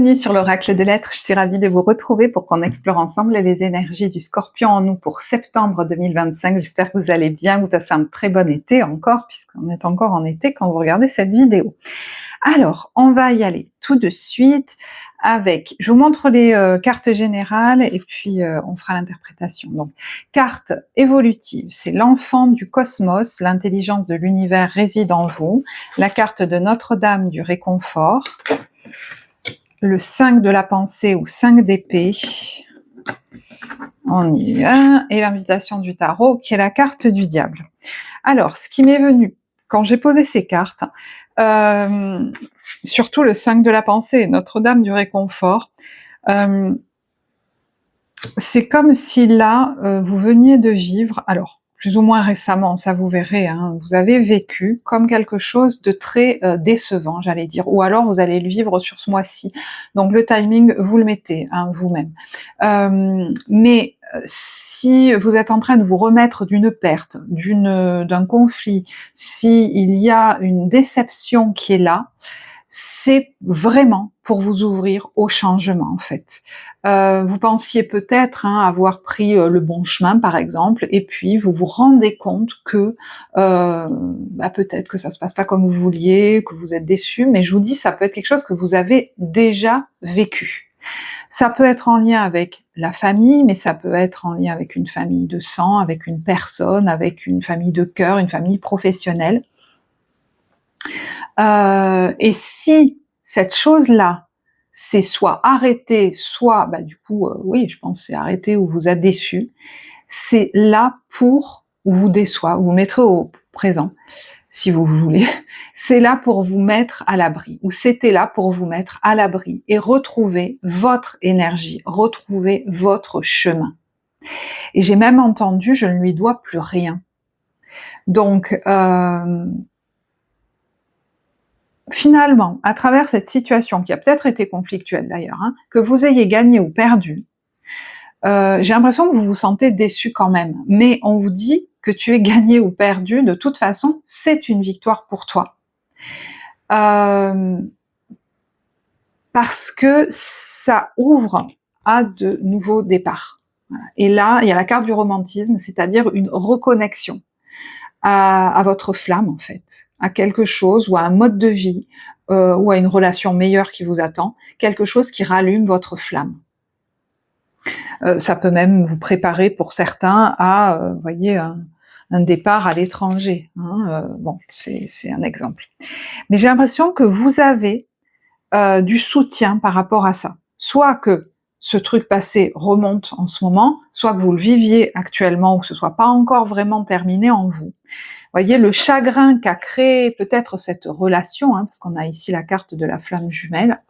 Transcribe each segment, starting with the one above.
Bienvenue sur l'Oracle de l'Être, je suis ravie de vous retrouver pour qu'on explore ensemble les énergies du Scorpion en nous pour septembre 2025. J'espère que vous allez bien, vous passez un très bon été encore, puisqu'on est encore en été quand vous regardez cette vidéo. Alors, on va y aller tout de suite avec, je vous montre les cartes générales et puis on fera l'interprétation. Donc, carte évolutive, c'est l'enfant du cosmos, l'intelligence de l'univers réside en vous. La carte de Notre-Dame du réconfort. Le 5 de la pensée ou 5 d'épée, on y va, et l'invitation du tarot qui est la carte du diable. Alors, ce qui m'est venu quand j'ai posé ces cartes, surtout le 5 de la pensée et Notre-Dame du réconfort, c'est comme si là, vous veniez de vivre, alors plus ou moins récemment, ça vous verrez, hein, vous avez vécu comme quelque chose de très décevant, j'allais dire, ou alors vous allez le vivre sur ce mois-ci. Donc le timing, vous le mettez hein, vous-même. Mais si vous êtes en train de vous remettre d'une perte, d'un conflit, s'il y a une déception qui est là, c'est vraiment pour vous ouvrir au changement en fait. Vous pensiez peut-être hein, avoir pris le bon chemin par exemple, et puis vous vous rendez compte que peut-être que ça se passe pas comme vous vouliez, que vous êtes déçu, mais je vous dis ça peut être quelque chose que vous avez déjà vécu. Ça peut être en lien avec la famille, mais ça peut être en lien avec une famille de sang, avec une personne, avec une famille de cœur, une famille professionnelle. Et si cette chose-là, c'est soit arrêté, soit, du coup, oui, je pense que c'est arrêté ou vous êtes déçu, c'est là pour vous déçoit, vous mettrez au présent, si vous voulez, c'est là pour vous mettre à l'abri, ou c'était là pour vous mettre à l'abri et retrouver votre énergie, retrouver votre chemin. Et j'ai même entendu, je ne lui dois plus rien. Donc, finalement, à travers cette situation qui a peut-être été conflictuelle d'ailleurs, hein, que vous ayez gagné ou perdu, j'ai l'impression que vous vous sentez déçu quand même, mais on vous dit que tu es gagné ou perdu, de toute façon, c'est une victoire pour toi. Parce que ça ouvre à de nouveaux départs. Voilà. Et là, il y a la carte du romantisme, c'est-à-dire une reconnexion à votre flamme en fait, à quelque chose ou à un mode de vie ou à une relation meilleure qui vous attend, quelque chose qui rallume votre flamme. Ça peut même vous préparer pour certains à, vous voyez, un départ à l'étranger. Hein, bon, c'est un exemple. Mais j'ai l'impression que vous avez du soutien par rapport à ça. Soit que ce truc passé remonte en ce moment, soit que vous le viviez actuellement ou que ce soit pas encore vraiment terminé en vous. Vous voyez, le chagrin qu'a créé peut-être cette relation, hein, parce qu'on a ici la carte de la flamme jumelle,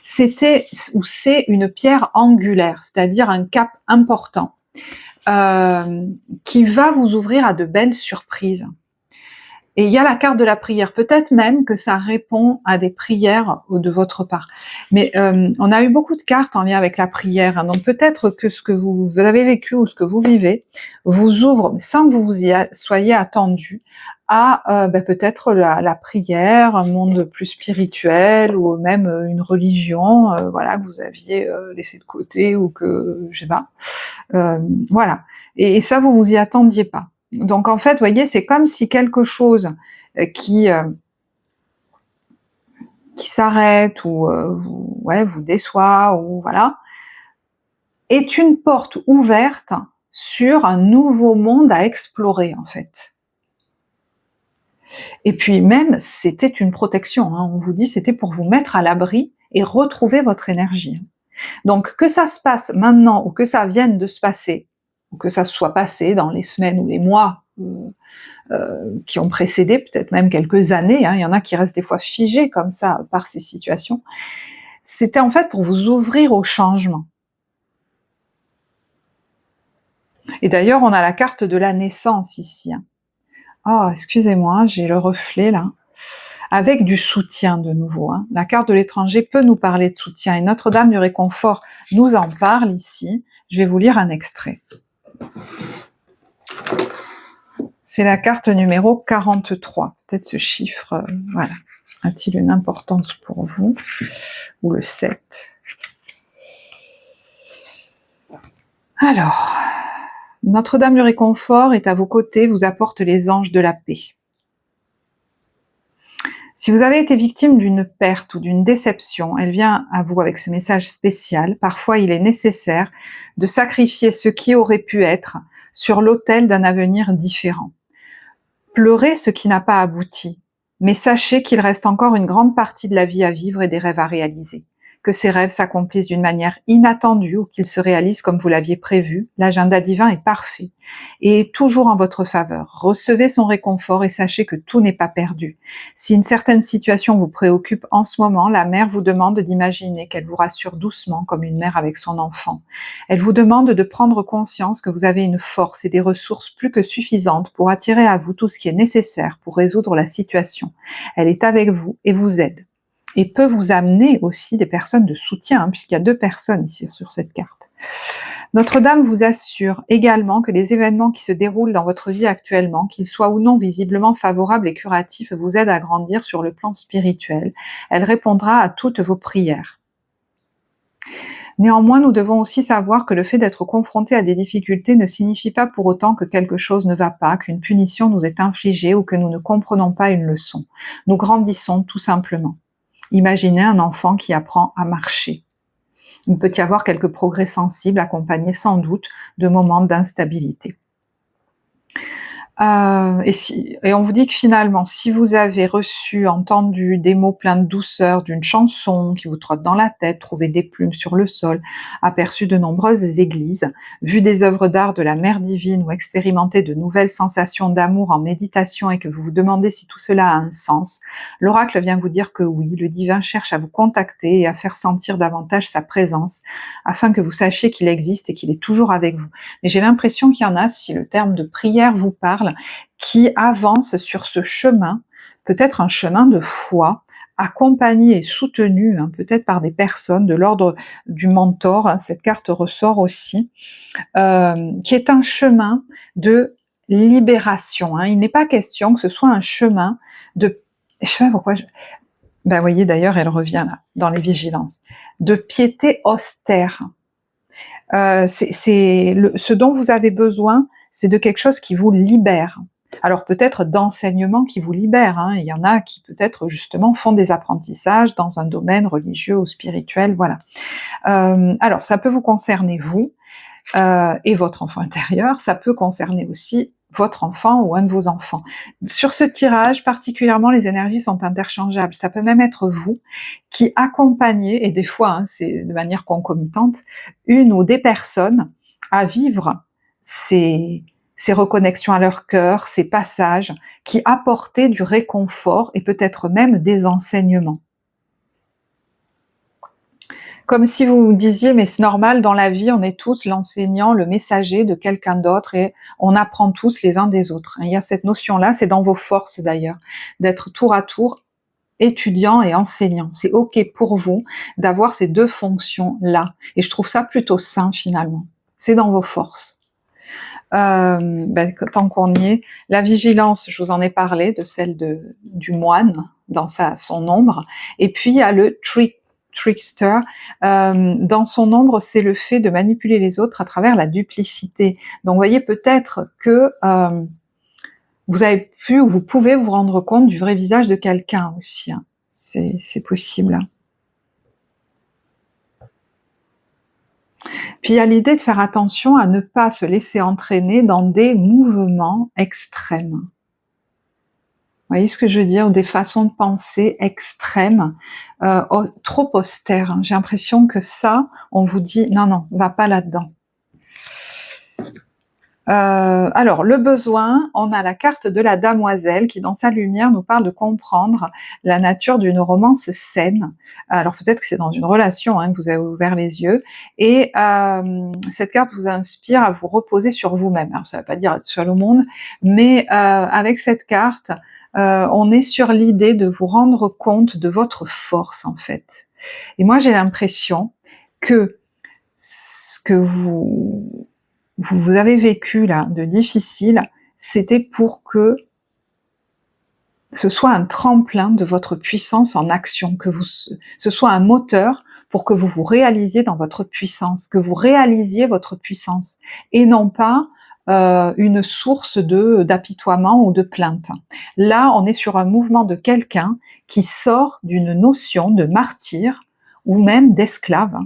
c'était ou c'est une pierre angulaire, c'est-à-dire un cap important qui va vous ouvrir à de belles surprises. Et il y a la carte de la prière, peut-être même que ça répond à des prières de votre part. Mais on a eu beaucoup de cartes en lien avec la prière, hein, donc peut-être que ce que vous avez vécu ou ce que vous vivez vous ouvre, sans que vous vous y soyez attendu, à peut-être la prière, un monde plus spirituel ou même une religion, voilà, que vous aviez laissé de côté ou que, je sais pas, voilà. Et ça, vous vous y attendiez pas. Donc en fait, vous voyez, c'est comme si quelque chose qui s'arrête ou vous déçoit ou voilà, est une porte ouverte sur un nouveau monde à explorer en fait. Et puis même, c'était une protection, hein, on vous dit, c'était pour vous mettre à l'abri et retrouver votre énergie. Donc que ça se passe maintenant ou que ça vienne de se passer, ou que ça soit passé dans les semaines ou les mois qui ont précédé, peut-être même quelques années, hein, il y en a qui restent des fois figés comme ça par ces situations, c'était en fait pour vous ouvrir au changement. Et d'ailleurs, on a la carte de la naissance ici. Hein. Oh, excusez-moi, j'ai le reflet là. Avec du soutien de nouveau. Hein. La carte de l'étranger peut nous parler de soutien et Notre-Dame du réconfort nous en parle ici. Je vais vous lire un extrait. C'est la carte numéro 43. Peut-être ce chiffre, voilà, a-t-il une importance pour vous? Ou le 7. Alors, Notre-Dame du réconfort est à vos côtés, vous apporte les anges de la paix. Si vous avez été victime d'une perte ou d'une déception, elle vient à vous avec ce message spécial. Parfois, il est nécessaire de sacrifier ce qui aurait pu être sur l'autel d'un avenir différent. Pleurez ce qui n'a pas abouti, mais sachez qu'il reste encore une grande partie de la vie à vivre et des rêves à réaliser. Que ces rêves s'accomplissent d'une manière inattendue ou qu'ils se réalisent comme vous l'aviez prévu, l'agenda divin est parfait et est toujours en votre faveur. Recevez son réconfort et sachez que tout n'est pas perdu. Si une certaine situation vous préoccupe en ce moment, la mère vous demande d'imaginer qu'elle vous rassure doucement comme une mère avec son enfant. Elle vous demande de prendre conscience que vous avez une force et des ressources plus que suffisantes pour attirer à vous tout ce qui est nécessaire pour résoudre la situation. Elle est avec vous et vous aide. Et peut vous amener aussi des personnes de soutien, puisqu'il y a 2 personnes ici sur cette carte. Notre-Dame vous assure également que les événements qui se déroulent dans votre vie actuellement, qu'ils soient ou non visiblement favorables et curatifs, vous aident à grandir sur le plan spirituel. Elle répondra à toutes vos prières. Néanmoins, nous devons aussi savoir que le fait d'être confronté à des difficultés ne signifie pas pour autant que quelque chose ne va pas, qu'une punition nous est infligée ou que nous ne comprenons pas une leçon. Nous grandissons tout simplement. Imaginez un enfant qui apprend à marcher. Il peut y avoir quelques progrès sensibles accompagnés sans doute de moments d'instabilité. Et on vous dit que finalement, si vous avez reçu, entendu des mots pleins de douceur d'une chanson qui vous trotte dans la tête, trouvé des plumes sur le sol, aperçu de nombreuses églises, vu des œuvres d'art de la Mère divine ou expérimenté de nouvelles sensations d'amour en méditation et que vous vous demandez si tout cela a un sens, l'oracle vient vous dire que oui, le divin cherche à vous contacter et à faire sentir davantage sa présence afin que vous sachiez qu'il existe et qu'il est toujours avec vous. Mais j'ai l'impression qu'il y en a, si le terme de prière vous parle, qui avancent sur ce chemin, peut-être un chemin de foi, accompagné et soutenu peut-être par des personnes de l'ordre du mentor, cette carte ressort aussi, qui est un chemin de libération. Il n'est pas question que ce soit un chemin de... Je sais pas pourquoi... Ben, voyez, d'ailleurs, elle revient là, dans les vigilances. De piété austère. Ce dont vous avez besoin, c'est de quelque chose qui vous libère. Alors peut-être d'enseignements qui vous libèrent. Il y en a qui peut-être justement font des apprentissages dans un domaine religieux ou spirituel, voilà. Alors ça peut vous concerner vous et votre enfant intérieur, ça peut concerner aussi votre enfant ou un de vos enfants. Sur ce tirage, particulièrement, les énergies sont interchangeables. Ça peut même être vous qui accompagnez, et des fois, c'est de manière concomitante, une ou des personnes à vivre ces reconnexions à leur cœur, ces passages qui apportaient du réconfort et peut-être même des enseignements. Comme si vous disiez, mais c'est normal, dans la vie, on est tous l'enseignant, le messager de quelqu'un d'autre et on apprend tous les uns des autres. Il y a cette notion-là, c'est dans vos forces d'ailleurs, d'être tour à tour étudiant et enseignant. C'est ok pour vous d'avoir ces 2 fonctions-là. Et je trouve ça plutôt sain finalement. C'est dans vos forces. Tant qu'on y est, la vigilance, je vous en ai parlé, de celle du moine dans son ombre. Et puis il y a le trickster, dans son ombre, c'est le fait de manipuler les autres à travers la duplicité. Donc vous voyez peut-être que vous avez pu ou vous pouvez vous rendre compte du vrai visage de quelqu'un aussi. C'est possible. Puis il y a l'idée de faire attention à ne pas se laisser entraîner dans des mouvements extrêmes. Vous voyez ce que je veux dire? Des façons de penser extrêmes, trop austères. J'ai l'impression que ça, on vous dit non, va pas là-dedans. Alors, le besoin, on a la carte de la Damoiselle qui, dans sa lumière, nous parle de comprendre la nature d'une romance saine. Alors, peut-être que c'est dans une relation que vous avez ouvert les yeux. Et cette carte vous inspire à vous reposer sur vous-même. Alors, ça ne veut pas dire être seul au monde, mais avec cette carte, on est sur l'idée de vous rendre compte de votre force, en fait. Et moi, j'ai l'impression que ce que vous avez vécu là de difficile, c'était pour que ce soit un tremplin de votre puissance en action, que ce soit un moteur pour que vous vous réalisiez dans votre puissance, que vous réalisiez votre puissance, et non pas une source d'apitoiement ou de plainte. Là, on est sur un mouvement de quelqu'un qui sort d'une notion de martyr ou même d'esclave.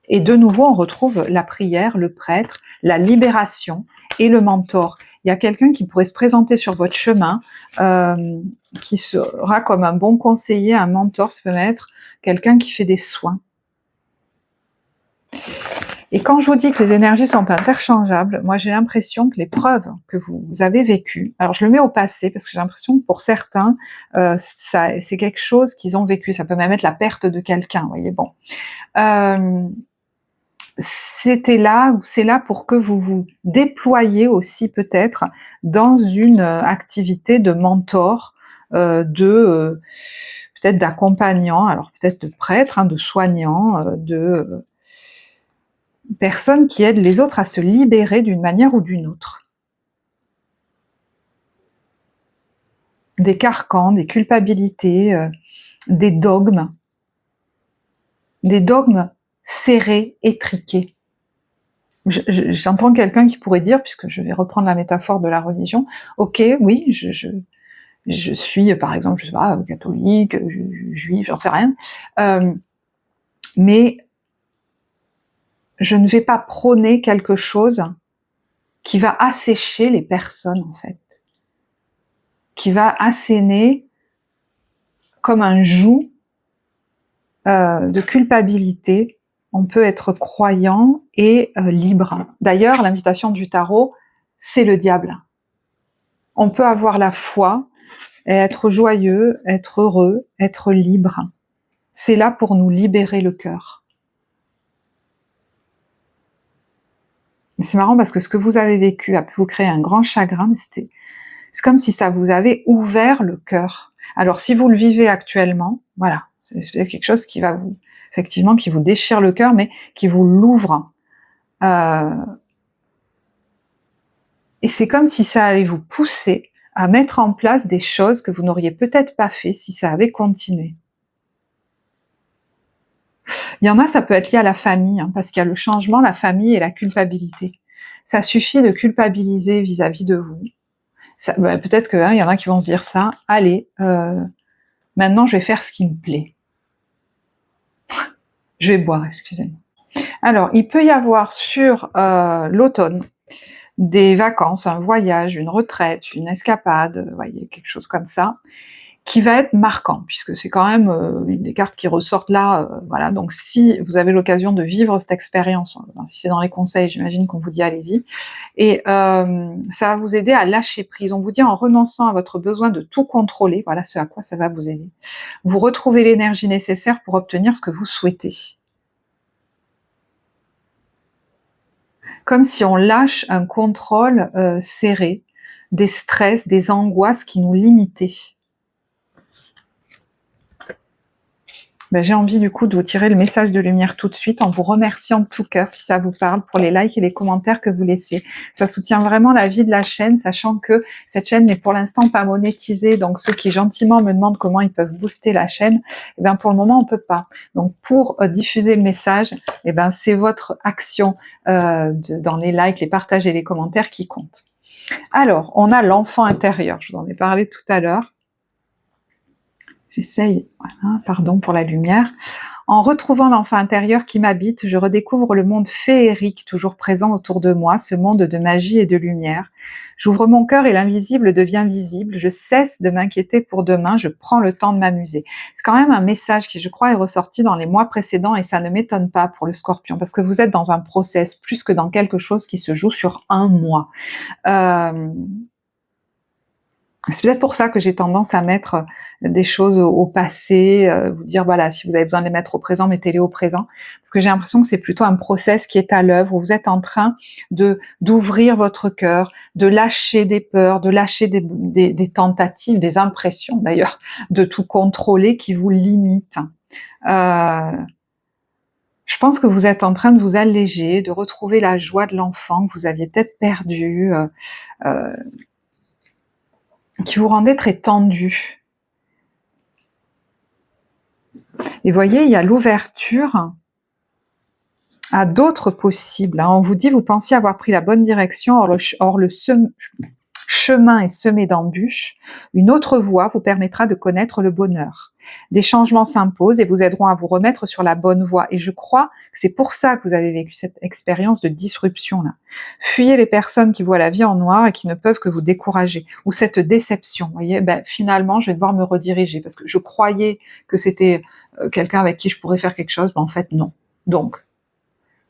Et de nouveau, on retrouve la prière, le prêtre, la libération et le mentor. Il y a quelqu'un qui pourrait se présenter sur votre chemin, qui sera comme un bon conseiller, un mentor, ça peut être quelqu'un qui fait des soins. Et quand je vous dis que les énergies sont interchangeables, moi j'ai l'impression que les preuves que vous avez vécues, alors je le mets au passé parce que j'ai l'impression que pour certains, c'est quelque chose qu'ils ont vécu, ça peut même être la perte de quelqu'un, vous voyez, bon. C'était là, ou c'est là pour que vous vous déployiez aussi peut-être dans une activité de mentor, peut-être d'accompagnant, alors peut-être de prêtre, de soignant, de personnes qui aident les autres à se libérer d'une manière ou d'une autre. Des carcans, des culpabilités, des dogmes serrés, étriqués. J'entends quelqu'un qui pourrait dire, puisque je vais reprendre la métaphore de la religion, ok, oui, je suis, par exemple, je sais pas, catholique, juif, j'en sais rien, mais je ne vais pas prôner quelque chose qui va assécher les personnes, en fait, qui va asséner comme un joug de culpabilité. On peut être croyant et libre. D'ailleurs, l'invitation du tarot, c'est le diable. On peut avoir la foi, et être joyeux, être heureux, être libre. C'est là pour nous libérer le cœur. C'est marrant parce que ce que vous avez vécu a pu vous créer un grand chagrin, mais c'est comme si ça vous avait ouvert le cœur. Alors si vous le vivez actuellement, voilà, c'est quelque chose qui va vous, effectivement, qui vous déchire le cœur, mais qui vous l'ouvre. Et c'est comme si ça allait vous pousser à mettre en place des choses que vous n'auriez peut-être pas fait si ça avait continué. Il y en a, ça peut être lié à la famille, parce qu'il y a le changement, la famille et la culpabilité. Ça suffit de culpabiliser vis-à-vis de vous. Peut-être qu'il y en a qui vont se dire ça, allez, maintenant je vais faire ce qui me plaît. Je vais boire, excusez-moi. Alors, il peut y avoir sur l'automne des vacances, un voyage, une retraite, une escapade, vous voyez, quelque chose comme ça, qui va être marquant, puisque c'est quand même une des cartes qui ressortent là, voilà, donc si vous avez l'occasion de vivre cette expérience, si c'est dans les conseils, j'imagine qu'on vous dit allez-y, et ça va vous aider à lâcher prise. On vous dit en renonçant à votre besoin de tout contrôler, voilà ce à quoi ça va vous aider. Vous retrouvez l'énergie nécessaire pour obtenir ce que vous souhaitez. Comme si on lâche un contrôle serré, des stress, des angoisses qui nous limitaient. J'ai envie du coup de vous tirer le message de lumière tout de suite en vous remerciant de tout cœur si ça vous parle pour les likes et les commentaires que vous laissez. Ça soutient vraiment la vie de la chaîne, sachant que cette chaîne n'est pour l'instant pas monétisée, donc ceux qui gentiment me demandent comment ils peuvent booster la chaîne, pour le moment on peut pas. Donc pour diffuser le message, c'est votre action dans les likes, les partages et les commentaires qui comptent. Alors, on a l'enfant intérieur, je vous en ai parlé tout à l'heure. J'essaye, voilà, pardon pour la lumière. En retrouvant l'enfant intérieur qui m'habite, je redécouvre le monde féerique toujours présent autour de moi, ce monde de magie et de lumière. J'ouvre mon cœur et l'invisible devient visible. Je cesse de m'inquiéter pour demain, je prends le temps de m'amuser. C'est quand même un message qui, je crois, est ressorti dans les mois précédents et ça ne m'étonne pas pour le Scorpion, parce que vous êtes dans un process plus que dans quelque chose qui se joue sur un mois. C'est peut-être pour ça que j'ai tendance à mettre des choses au passé, vous dire voilà, si vous avez besoin de les mettre au présent, mettez-les au présent, parce que j'ai l'impression que c'est plutôt un process qui est à l'œuvre, où vous êtes en train d'ouvrir votre cœur, de lâcher des peurs, de lâcher des tentatives, des impressions d'ailleurs, de tout contrôler qui vous limitent. Je pense que vous êtes en train de vous alléger, de retrouver la joie de l'enfant que vous aviez peut-être perdu, qui vous rendait très tendu. Et voyez, il y a l'ouverture à d'autres possibles. On vous dit, vous pensiez avoir pris la bonne direction, or le chemin est semé d'embûches. Une autre voie vous permettra de connaître le bonheur. Des changements s'imposent et vous aideront à vous remettre sur la bonne voie. Et je crois que c'est pour ça que vous avez vécu cette expérience de disruption-là. Fuyez les personnes qui voient la vie en noir et qui ne peuvent que vous décourager. Ou cette déception. Vous voyez, finalement, je vais devoir me rediriger parce que je croyais que c'était quelqu'un avec qui je pourrais faire quelque chose. En fait, non. Donc,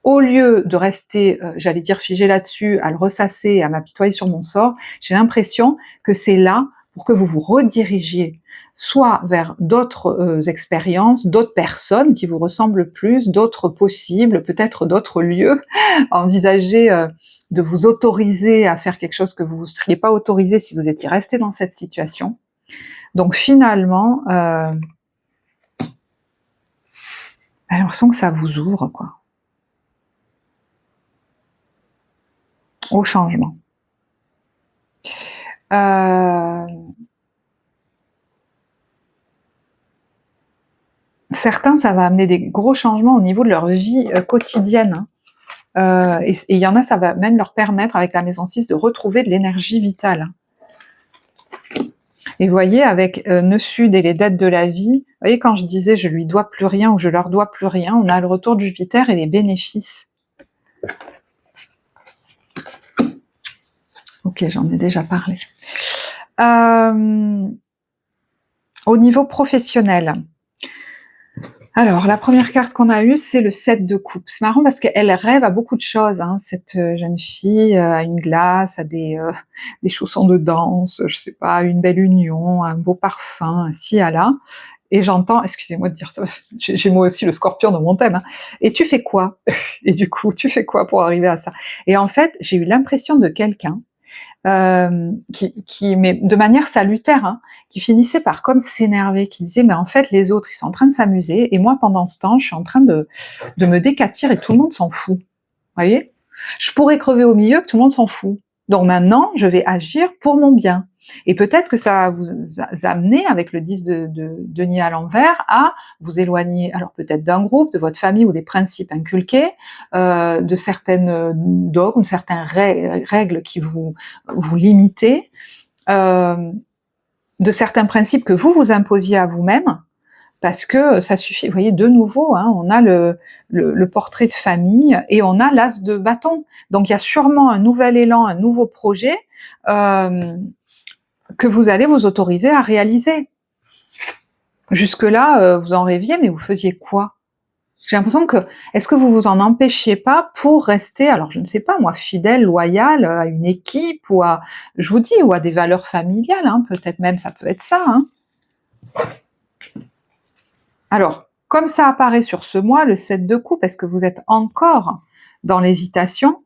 au lieu de rester, j'allais dire figé là-dessus, à le ressasser, à m'apitoyer sur mon sort, j'ai l'impression que c'est là pour que vous vous redirigiez soit vers d'autres expériences, d'autres personnes qui vous ressemblent plus, d'autres possibles, peut-être d'autres lieux. Envisagez de vous autoriser à faire quelque chose que vous ne seriez pas autorisé si vous étiez resté dans cette situation. Donc finalement, j'ai l'impression que ça vous ouvre, quoi. Au changement. Certains, ça va amener des gros changements au niveau de leur vie quotidienne. Et il y en a, ça va même leur permettre, avec la maison 6, de retrouver de l'énergie vitale. Et vous voyez, avec Nœud Sud et les dettes de la vie, vous voyez, quand je disais je lui dois plus rien ou je leur dois plus rien, on a le retour de Jupiter et les bénéfices. Ok, j'en ai déjà parlé. Au niveau professionnel, alors la première carte qu'on a eue, c'est le 7 de coupe. C'est marrant parce qu'elle rêve à beaucoup de choses, hein, cette jeune fille, à une glace, à des chaussons de danse, je sais pas, une belle union, un beau parfum, un ci, à là. Et j'entends, excusez-moi de dire ça, j'ai moi aussi le scorpion dans mon thème, hein. Et tu fais quoi? Et du coup, tu fais quoi pour arriver à ça? Et en fait, j'ai eu l'impression de quelqu'un mais de manière salutaire, hein, qui finissait par comme s'énerver, qui disait mais en fait les autres ils sont en train de s'amuser et moi pendant ce temps je suis en train de me décatir et tout le monde s'en fout. Vous voyez? Je pourrais crever au milieu que tout le monde s'en fout. Donc maintenant je vais agir pour mon bien. Et peut-être que ça va vous amener, avec le 10 de denier à l'envers, à vous éloigner, alors peut-être d'un groupe, de votre famille ou des principes inculqués, de certaines dogmes, certaines règles qui vous limitez, de certains principes que vous imposiez à vous-même, parce que ça suffit. Vous voyez, de nouveau, hein, on a le portrait de famille et on a l'as de bâton. Donc il y a sûrement un nouvel élan, un nouveau projet que vous allez vous autoriser à réaliser. Jusque-là, vous en rêviez, mais vous faisiez quoi? J'ai l'impression que, est-ce que vous vous en empêchiez pas pour rester, alors je ne sais pas moi, fidèle, loyal à une équipe ou à, je vous dis, ou à des valeurs familiales, hein, peut-être même ça peut être ça. Hein. Alors, comme ça apparaît sur ce mois, le 7 de coupe, est-ce que vous êtes encore dans l'hésitation?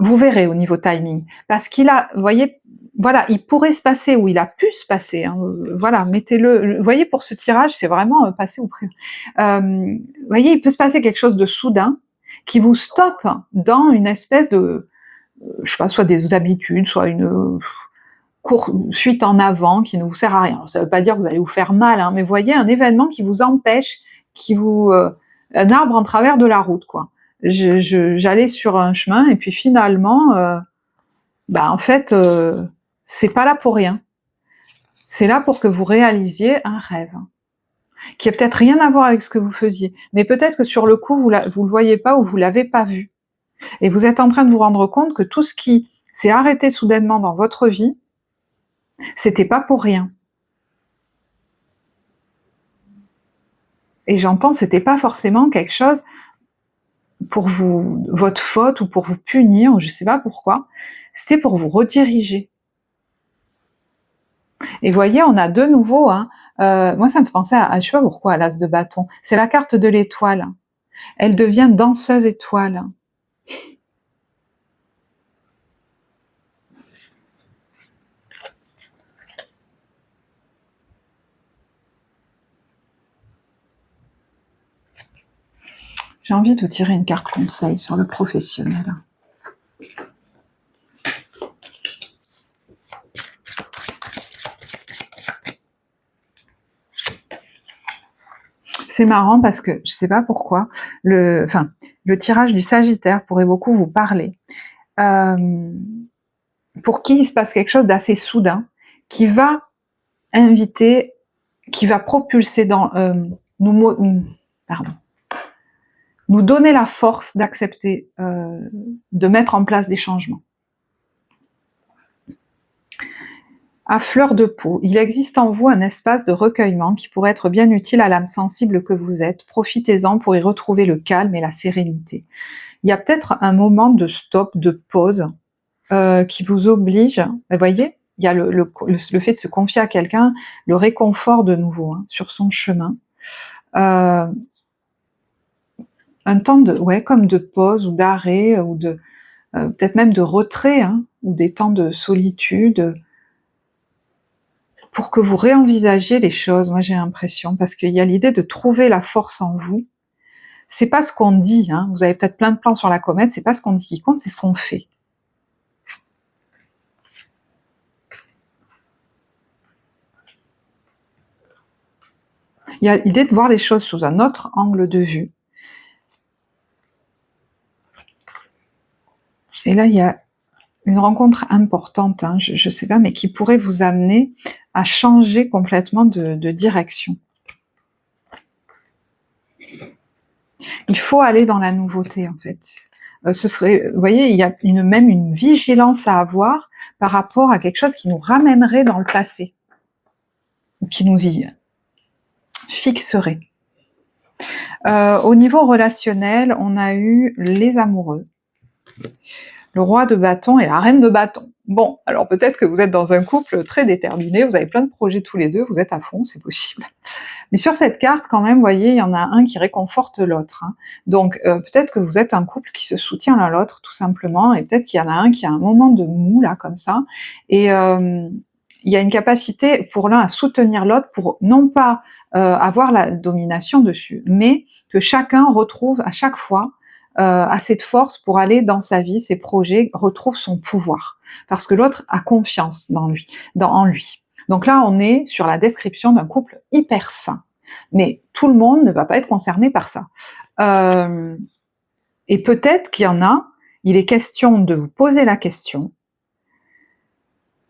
Vous verrez au niveau timing, parce qu'il a, vous voyez, voilà, il pourrait se passer, ou il a pu se passer, hein, voilà, mettez-le, vous voyez, pour ce tirage, c'est vraiment passer au prix. Vous voyez, il peut se passer quelque chose de soudain, qui vous stoppe dans une espèce de, je sais pas, soit des habitudes, soit une suite en avant qui ne vous sert à rien. Ça ne veut pas dire que vous allez vous faire mal, hein, mais vous voyez, un événement qui vous empêche, qui vous, un arbre en travers de la route, quoi. J'allais sur un chemin et puis finalement, en fait, c'est pas là pour rien. C'est là pour que vous réalisiez un rêve qui a peut-être rien à voir avec ce que vous faisiez, mais peut-être que sur le coup vous le voyez pas ou vous l'avez pas vu, et vous êtes en train de vous rendre compte que tout ce qui s'est arrêté soudainement dans votre vie, c'était pas pour rien. Et j'entends, c'était pas forcément quelque chose pour vous, votre faute ou pour vous punir, ou je sais pas pourquoi, c'était pour vous rediriger. Et voyez, on a de nouveau, hein, moi ça me fait penser à, je sais pas pourquoi, à l'as de bâton, c'est la carte de l'étoile. Elle devient danseuse étoile. J'ai envie de vous tirer une carte conseil sur le professionnel. C'est marrant parce que je sais pas pourquoi, le tirage du Sagittaire pourrait beaucoup vous parler. Pour qui il se passe quelque chose d'assez soudain, qui va inviter, qui va propulser dans nous donner la force d'accepter, de mettre en place des changements. À fleur de peau, il existe en vous un espace de recueillement qui pourrait être bien utile à l'âme sensible que vous êtes. Profitez-en pour y retrouver le calme et la sérénité. Il y a peut-être un moment de stop, de pause, qui vous oblige, vous voyez, il y a le fait de se confier à quelqu'un, le réconfort de nouveau, hein, sur son chemin. Un temps de, comme de pause ou d'arrêt, ou de peut-être même de retrait, hein, ou des temps de solitude, pour que vous réenvisagiez les choses, moi j'ai l'impression, parce qu'il y a l'idée de trouver la force en vous. C'est pas ce qu'on dit, hein, vous avez peut-être plein de plans sur la comète, c'est pas ce qu'on dit qui compte, c'est ce qu'on fait. Il y a l'idée de voir les choses sous un autre angle de vue. Et là, il y a une rencontre importante, hein, je sais pas, mais qui pourrait vous amener à changer complètement de direction. Il faut aller dans la nouveauté, en fait. Ce serait, vous voyez, il y a même une vigilance à avoir par rapport à quelque chose qui nous ramènerait dans le passé, ou qui nous y fixerait. Au niveau relationnel, on a eu les amoureux, le roi de bâton et la reine de bâton. Bon, alors peut-être que vous êtes dans un couple très déterminé, vous avez plein de projets tous les deux, vous êtes à fond, c'est possible. Mais sur cette carte, quand même, vous voyez, il y en a un qui réconforte l'autre. Hein. Donc peut-être que vous êtes un couple qui se soutient l'un l'autre, tout simplement, et peut-être qu'il y en a un qui a un moment de mou, là, comme ça, et il y a une capacité pour l'un à soutenir l'autre, pour non pas avoir la domination dessus, mais que chacun retrouve à chaque fois assez de force pour aller dans sa vie, ses projets, retrouve son pouvoir. Parce que l'autre a confiance en lui. Donc là, on est sur la description d'un couple hyper sain. Mais tout le monde ne va pas être concerné par ça. Et peut-être qu'il y en a, il est question de vous poser la question,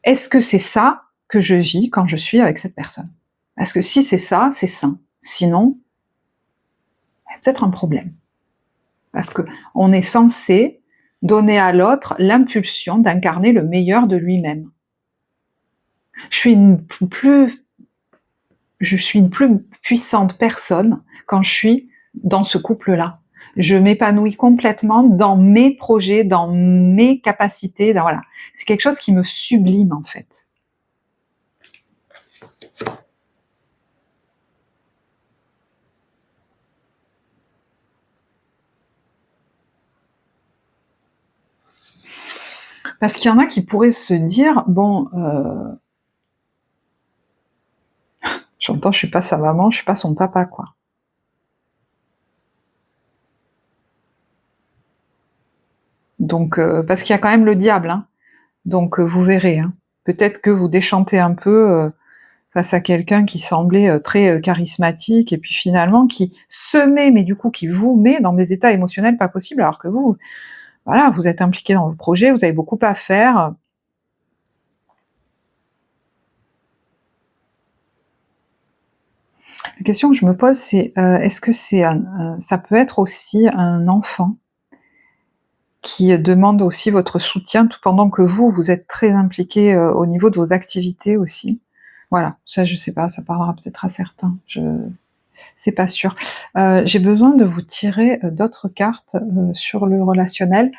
est-ce que c'est ça que je vis quand je suis avec cette personne? Parce que si c'est ça, c'est sain. Sinon, il y a peut-être un problème. Parce qu'on est censé donner à l'autre l'impulsion d'incarner le meilleur de lui-même. Je suis une plus puissante personne quand je suis dans ce couple-là. Je m'épanouis complètement dans mes projets, dans mes capacités, voilà. C'est quelque chose qui me sublime, en fait. Parce qu'il y en a qui pourraient se dire, bon, j'entends, je suis pas sa maman, je suis pas son papa, quoi. Donc, parce qu'il y a quand même le diable, hein. Donc vous verrez, hein. Peut-être que vous déchantez un peu face à quelqu'un qui semblait très charismatique, et puis finalement qui se met, mais du coup qui vous met dans des états émotionnels pas possibles, alors que vous, voilà, vous êtes impliqué dans vos projets, vous avez beaucoup à faire. La question que je me pose, c'est est-ce que ça peut être aussi un enfant qui demande aussi votre soutien, tout pendant que vous êtes très impliqué au niveau de vos activités aussi. Voilà, ça je sais pas, ça parlera peut-être à certains, c'est pas sûr. J'ai besoin de vous tirer d'autres cartes sur le relationnel,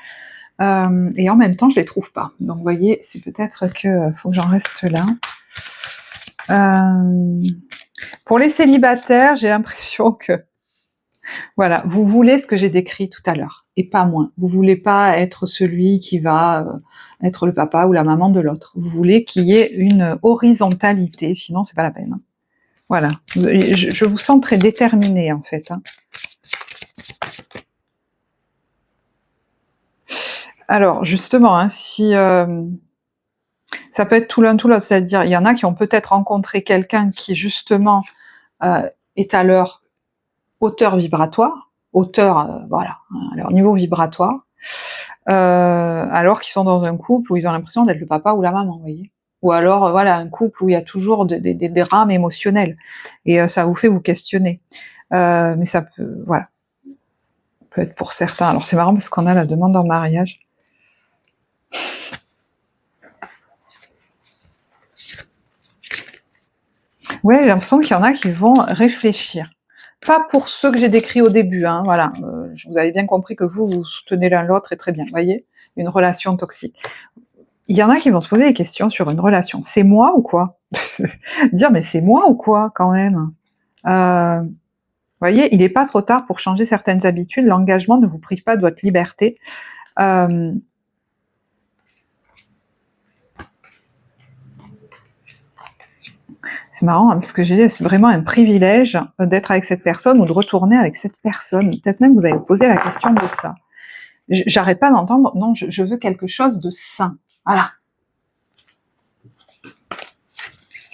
et en même temps je les trouve pas. Donc vous voyez, c'est peut-être que faut que j'en reste là. Pour les célibataires, j'ai l'impression que voilà, vous voulez ce que j'ai décrit tout à l'heure, et pas moins. Vous voulez pas être celui qui va être le papa ou la maman de l'autre. Vous voulez qu'il y ait une horizontalité, sinon c'est pas la peine. Voilà, je vous sens très déterminé, en fait. Hein. Alors justement, hein, si ça peut être tout l'un tout l'autre, c'est-à-dire il y en a qui ont peut-être rencontré quelqu'un qui justement est à leur hauteur vibratoire, hauteur, voilà, à leur niveau vibratoire, alors qu'ils sont dans un couple où ils ont l'impression d'être le papa ou la maman, vous voyez. Ou alors, voilà, un couple où il y a toujours des drames émotionnels, et ça vous fait vous questionner. Mais ça peut, voilà, peut être pour certains. Alors c'est marrant parce qu'on a la demande en mariage. Ouais, j'ai l'impression qu'il y en a qui vont réfléchir. Pas pour ceux que j'ai décrits au début, hein, voilà. Vous avez bien compris que vous soutenez l'un l'autre, et très bien, vous voyez, une relation toxique. Il y en a qui vont se poser des questions sur une relation. C'est moi ou quoi? Dire, mais c'est moi ou quoi, quand même? Vous voyez, il n'est pas trop tard pour changer certaines habitudes. L'engagement ne vous prive pas de votre liberté. C'est marrant, hein, parce que j'ai dit, c'est vraiment un privilège d'être avec cette personne ou de retourner avec cette personne. Peut-être même que vous avez posé la question de ça. J'arrête pas d'entendre, non, je veux quelque chose de sain. Voilà.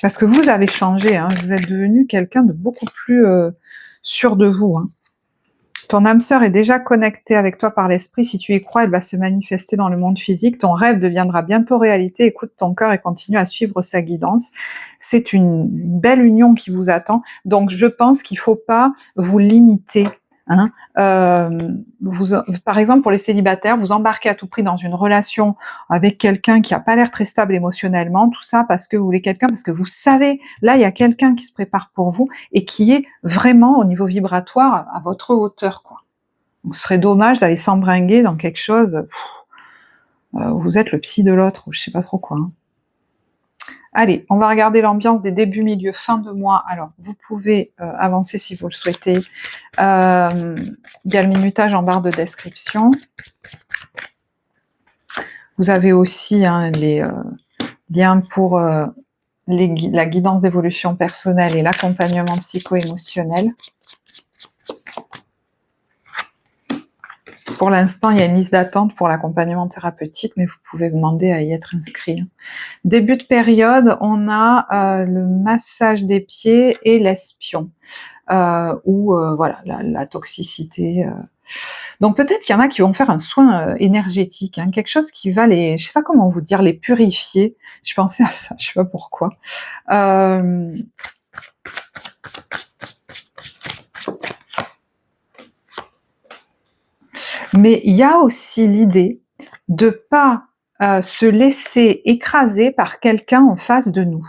Parce que vous avez changé, hein, vous êtes devenu quelqu'un de beaucoup plus sûr de vous. Hein. Ton âme sœur est déjà connectée avec toi par l'esprit. Si tu y crois, elle va se manifester dans le monde physique. Ton rêve deviendra bientôt réalité. Écoute ton cœur et continue à suivre sa guidance. C'est une belle union qui vous attend. Donc, je pense qu'il ne faut pas vous limiter. Hein. Par exemple, pour les célibataires, vous embarquez à tout prix dans une relation avec quelqu'un qui n'a pas l'air très stable émotionnellement, tout ça parce que vous voulez quelqu'un, parce que vous savez, là, il y a quelqu'un qui se prépare pour vous et qui est vraiment au niveau vibratoire à votre hauteur, quoi. Donc, ce serait dommage d'aller s'embringuer dans quelque chose où vous êtes le psy de l'autre, ou je sais pas trop quoi. Hein. Allez, on va regarder l'ambiance des débuts, milieu, fin de mois. Alors, vous pouvez avancer si vous le souhaitez. Il y a le minutage en barre de description. Vous avez aussi hein, les liens pour la guidance d'évolution personnelle et l'accompagnement psycho-émotionnel. Pour l'instant, il y a une liste d'attente pour l'accompagnement thérapeutique, mais vous pouvez demander à y être inscrit. Début de période, on a le massage des pieds et l'espion, ou voilà, la toxicité. Donc peut-être qu'il y en a qui vont faire un soin énergétique, hein, quelque chose qui va les, je sais pas comment vous dire, les purifier. Je pensais à ça, je sais pas pourquoi. Mais il y a aussi l'idée de pas se laisser écraser par quelqu'un en face de nous,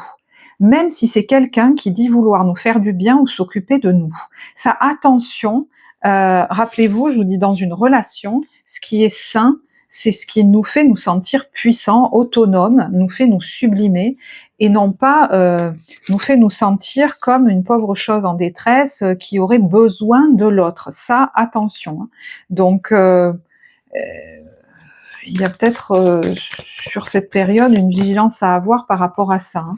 même si c'est quelqu'un qui dit vouloir nous faire du bien ou s'occuper de nous. Ça, attention, rappelez-vous, je vous dis, dans une relation, ce qui est sain, c'est ce qui nous fait nous sentir puissants, autonomes, nous fait nous sublimer, et non pas nous fait nous sentir comme une pauvre chose en détresse qui aurait besoin de l'autre. Ça, attention. Hein. Donc, il y a peut-être sur cette période une vigilance à avoir par rapport à ça. Hein.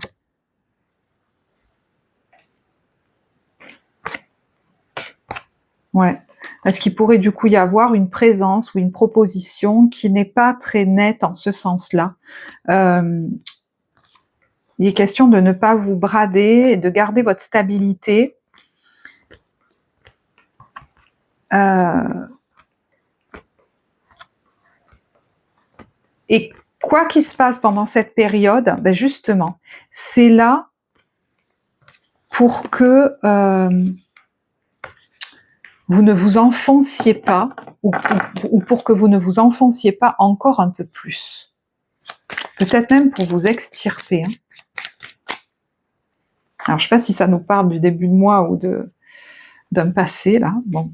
Ouais. Parce qu'il pourrait du coup y avoir une présence ou une proposition qui n'est pas très nette en ce sens-là. Il est question de ne pas vous brader et de garder votre stabilité. Et quoi qu'il se passe pendant cette période, ben justement, c'est là pour que vous ne vous enfonciez pas, ou pour que vous ne vous enfonciez pas encore un peu plus. Peut-être même pour vous extirper. Hein. Alors, je ne sais pas si ça nous parle du début de mois ou d'un passé, là. Bon.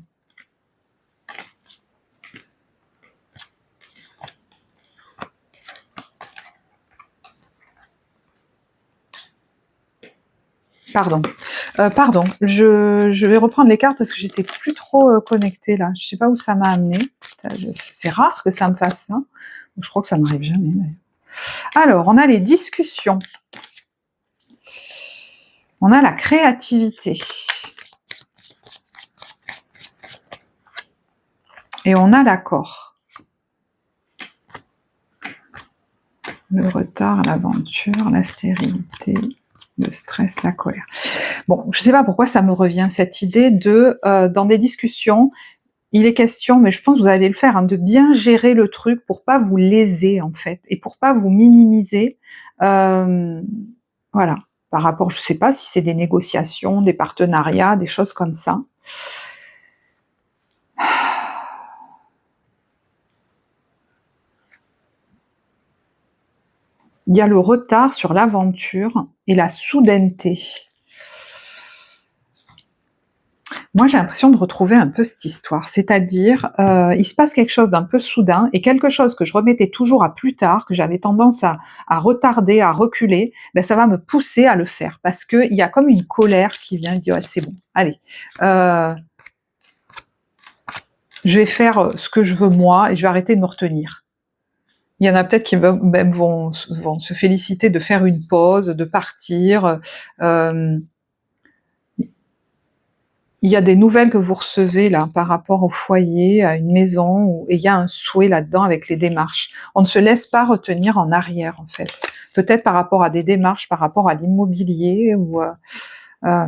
Pardon. Pardon, je vais reprendre les cartes parce que j'étais plus trop connectée là. Je sais pas où ça m'a amené. C'est rare que ça me fasse ça. Je crois que ça m'arrive jamais d'ailleurs. Alors, on a les discussions. On a la créativité. Et on a l'accord. Le retard, l'aventure, la stérilité, le stress, la colère. Bon, je ne sais pas pourquoi ça me revient, cette idée de, dans des discussions, il est question, mais je pense que vous allez le faire, hein, de bien gérer le truc pour pas vous léser en fait, et pour pas vous minimiser. Voilà, par rapport, je sais pas si c'est des négociations, des partenariats, des choses comme ça. Il y a le retard sur l'aventure et la soudaineté. Moi, j'ai l'impression de retrouver un peu cette histoire, c'est-à-dire, il se passe quelque chose d'un peu soudain et quelque chose que je remettais toujours à plus tard, que j'avais tendance à retarder, à reculer, ben, ça va me pousser à le faire parce qu'il y a comme une colère qui vient et dit: «Ouais, c'est bon, allez, je vais faire ce que je veux moi et je vais arrêter de me retenir». Il y en a peut-être qui même vont se féliciter de faire une pause, de partir. Il y a des nouvelles que vous recevez là par rapport au foyer, à une maison, et il y a un souhait là-dedans avec les démarches. On ne se laisse pas retenir en arrière en fait. Peut-être par rapport à des démarches, par rapport à l'immobilier ou je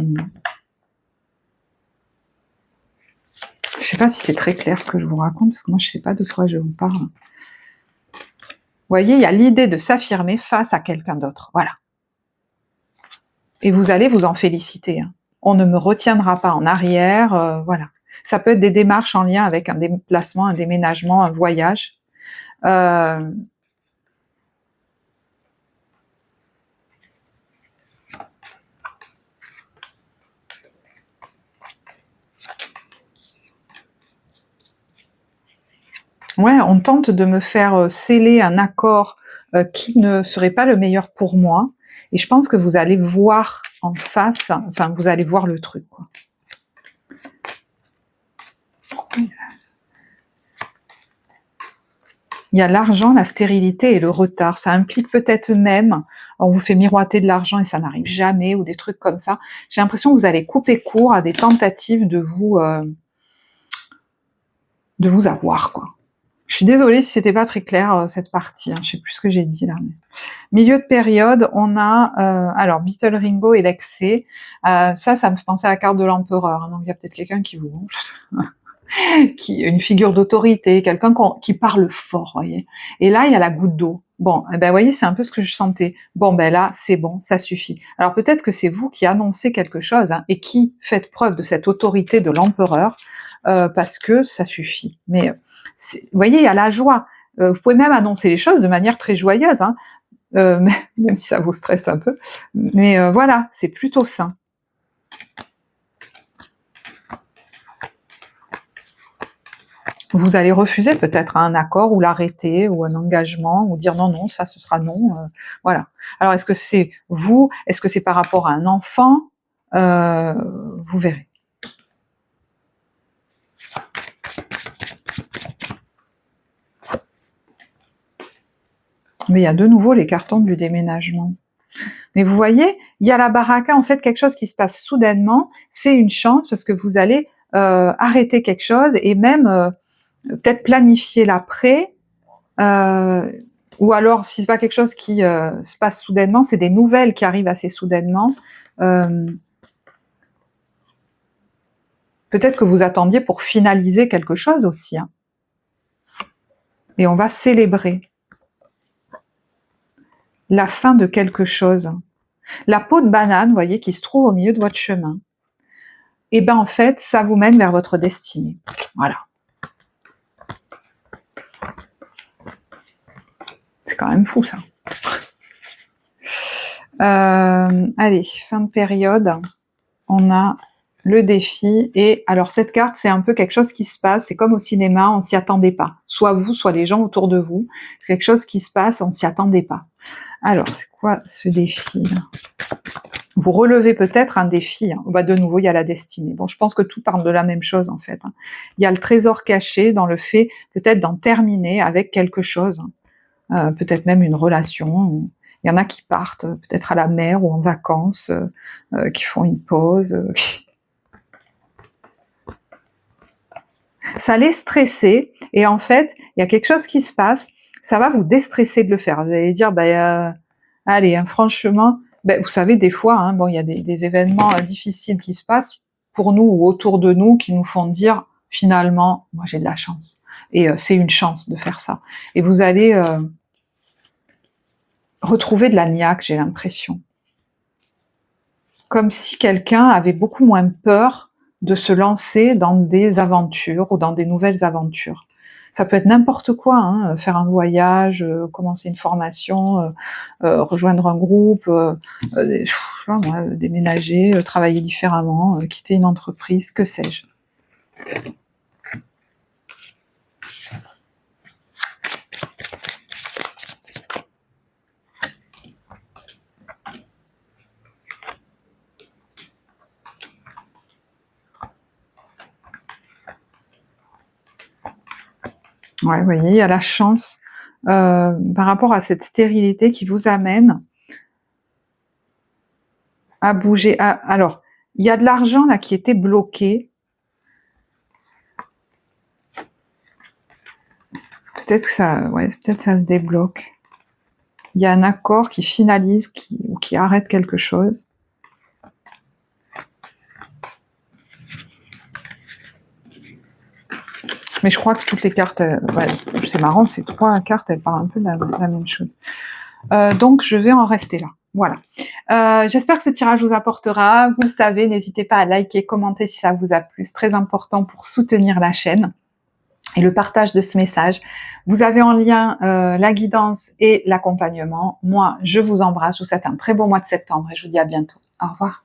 sais pas si c'est très clair ce que je vous raconte, parce que moi je sais pas de quoi je vous parle. Vous voyez, il y a l'idée de s'affirmer face à quelqu'un d'autre, voilà. Et vous allez vous en féliciter, hein. On ne me retiendra pas en arrière, voilà. Ça peut être des démarches en lien avec un déplacement, un déménagement, un voyage. Ouais, on tente de me faire sceller un accord qui ne serait pas le meilleur pour moi. Et je pense que vous allez voir en face, enfin vous allez voir le truc, quoi. Il y a l'argent, la stérilité et le retard. Ça implique peut-être même, on vous fait miroiter de l'argent et ça n'arrive jamais, ou des trucs comme ça. J'ai l'impression que vous allez couper court à des tentatives de vous avoir, quoi. Je suis désolée si c'était pas très clair cette partie, hein. Je sais plus ce que j'ai dit là. Mais... Milieu de période, on a alors Beetle Ringo et l'excès. Ça me fait penser à la carte de l'empereur, hein. Donc il y a peut-être quelqu'un qui vous une figure d'autorité, quelqu'un qui parle fort, voyez. Et là, il y a la goutte d'eau. Bon, eh ben, voyez, c'est un peu ce que je sentais. Bon, ben là, c'est bon, ça suffit. Alors peut-être que c'est vous qui annoncez quelque chose, hein, et qui faites preuve de cette autorité de l'empereur, parce que ça suffit. Mais, vous voyez, il y a la joie. Vous pouvez même annoncer les choses de manière très joyeuse, hein, même si ça vous stresse un peu. Mais voilà, c'est plutôt sain. Vous allez refuser peut-être un accord ou l'arrêter ou un engagement ou dire non, non, ça ce sera non, voilà. Alors est-ce que c'est vous? Est-ce que c'est par rapport à un enfant? Vous verrez. Mais il y a de nouveau les cartons du déménagement. Mais vous voyez, il y a la baraka, en fait, quelque chose qui se passe soudainement, c'est une chance parce que vous allez arrêter quelque chose et même peut-être planifier l'après, ou alors si c'est pas quelque chose qui se passe soudainement, c'est des nouvelles qui arrivent assez soudainement. Peut-être que vous attendiez pour finaliser quelque chose aussi, hein. Et on va célébrer la fin de quelque chose. La peau de banane, vous voyez, qui se trouve au milieu de votre chemin, et ben en fait, ça vous mène vers votre destinée. Voilà. C'est quand même fou, ça. Allez, fin de période. On a le défi. Et alors, cette carte, c'est un peu quelque chose qui se passe. C'est comme au cinéma, on s'y attendait pas. Soit vous, soit les gens autour de vous. C'est quelque chose qui se passe, on s'y attendait pas. Alors, c'est quoi ce défi là? Vous relevez peut-être un défi, hein. Bah, de nouveau, il y a la destinée. Bon, je pense que tout parle de la même chose, en fait, hein. Il y a le trésor caché dans le fait, peut-être, d'en terminer avec quelque chose. Peut-être même une relation. Il y en a qui partent peut-être à la mer ou en vacances, qui font une pause. Ça les stresser, et en fait, il y a quelque chose qui se passe, ça va vous déstresser de le faire. Vous allez dire, bah, allez, hein, franchement, Ben, vous savez, des fois, hein, bon, il y a des événements difficiles qui se passent pour nous ou autour de nous qui nous font dire finalement, moi j'ai de la chance. Et c'est une chance de faire ça. Et vous allez retrouver de la niaque, j'ai l'impression. Comme si quelqu'un avait beaucoup moins peur de se lancer dans des aventures ou dans des nouvelles aventures. Ça peut être n'importe quoi, hein, faire un voyage, commencer une formation, rejoindre un groupe, je sais pas moi, déménager, travailler différemment, quitter une entreprise, que sais-je. Ouais, vous voyez, il y a la chance par rapport à cette stérilité qui vous amène à bouger. Alors, il y a de l'argent là qui était bloqué. Peut-être que ça, ouais, peut-être ça se débloque. Il y a un accord qui finalise ou qui arrête quelque chose. Mais je crois que toutes les cartes, ouais, c'est marrant, ces 3 cartes, elles parlent un peu de la même chose. Donc je vais en rester là. Voilà. J'espère que ce tirage vous apportera. Vous le savez, n'hésitez pas à liker, commenter si ça vous a plu. C'est très important pour soutenir la chaîne et le partage de ce message. Vous avez en lien la guidance et l'accompagnement. Moi, je vous embrasse. Je vous souhaite un très beau mois de septembre et je vous dis à bientôt. Au revoir.